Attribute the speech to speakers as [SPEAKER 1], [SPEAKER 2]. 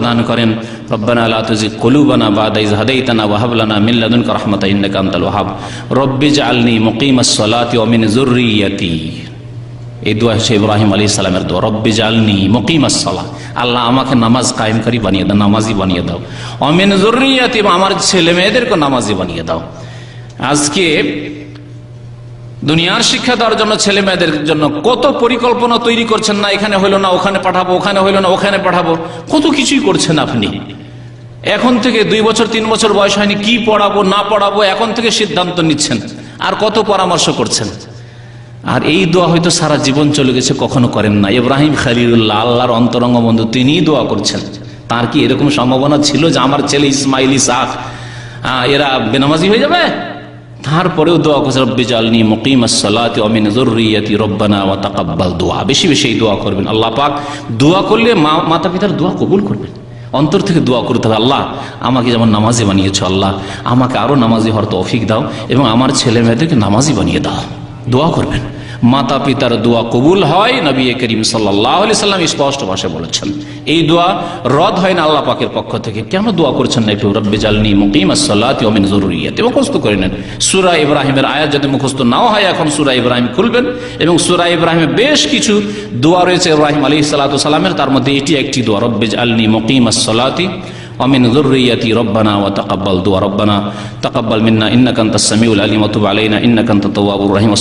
[SPEAKER 1] দান করেন। রব্বানা লা তুযিগ কুলুবানা বা'দা ইয হাদাইতানা ওয়া হাব লানা মিন লাদুনকা রাহমাতান ইন্নাকা আনতাল ওয়াহ্হাব রব্বিজআলনি মুকিমাস সালাতি ওয়া মিন যুররিয়্যাতি। এই দোয়া হচ্ছে ইব্রাহিম আলাইহিস সালামের দোয়া, রব্বিজআলনি মুকিমাস সালাহ, আল্লাহ আমাকে নামাজ কায়েমকারী বানিয়ে দাও, নামাজি বানিয়ে দাও, ওয়া মিন যুররিয়্যাতি, আমার ছেলে মেয়েদেরকে নামাজি বানিয়ে দাও। আজকে দুনিয়ার শিক্ষা দেওয়ার জন্য ছেলে মেয়েদের জন্য কত পরিকল্পনা তৈরি করছেন, না এখানে হইল না ওখানে পাঠাবো, ওখানে হইল না ওখানে পাঠাবো, কত কিছুই করছেন আপনি। এখন থেকে 2 বছর 3 বছর বয়স হয়নি, কি পড়াবো না পড়াবো এখন থেকে সিদ্ধান্ত নিচ্ছেন, আর কত পরামর্শ করছেন। আর এই দোয়া হয়তো সারা জীবন চলে গেছে, কখনো করেন না। ইব্রাহিম খলিলুল্লাহ, আল্লাহর অন্তরঙ্গ বন্ধু, তিনিই দোয়া করছেন। তার কি এরকম সম্ভাবনা ছিল যে আমার ছেলে ইসমাইল ইসহাক এরা বেনামাজি হয়ে যাবে? তারপরেও দোয়া করছে, রব্বিজআলনি মুকিমাস সালাতি ওয়া মিন যুররিয়্যাতি রব্বানা ওয়া তাকাব্বাল দুআ। বেশি বেশি এই দোয়া করবেন। আল্লাহ পাক দোয়া করলে মাতা পিতার দোয়া কবুল করবেন। অন্তর থেকে দোয়া করতে হবে, আল্লাহ আমাকে যেমন নামাজি বানিয়েছো, আল্লাহ আমাকে আরো নামাজি হওয়ার তৌফিক দাও এবং আমার ছেলে মেয়েদেরকে নামাজি বানিয়ে দাও। দোয়া করবেন, মাতা পিতার দোয়া কবুল হয়। নবী করিম সাল্লাল্লাহু আলাইহি সাল্লাম স্পষ্ট ভাষায় বলেছেন, এই দোয়া রদ হয় না আল্লাহ পাকের পক্ষ থেকে। কেন দোয়া করছেন না একটু? রব্বিজআলনি মুকিমাস সালাতি ওয়া মিন যুররিয়্যাতি মুখস্থ করে নেন। সূরা ইব্রাহিমের আয়াত যদি মুখস্থ নাও হয়, এখন সূরা ইব্রাহিম খুলবেন এবং সূরা ইব্রাহিমে বেশ কিছু দোয়া রয়েছে ইব্রাহিম আলাইহিস সালাতু সালামের, তার মধ্যে এটি একটি দোয়া, রব্বিজআলনি মুকিমাস সালাতি ওয়া মিন যুররিয়্যাতি রব্বানা ওয়া তাকাব্বাল দুআ রব্বানা তাকাব্বাল মিন্না ইন্নাকা আনতাস সামিউল আলিম ওয়া তুব আলাইনা ইন্নাকা আনতাত তাওয়াবুর রহিম।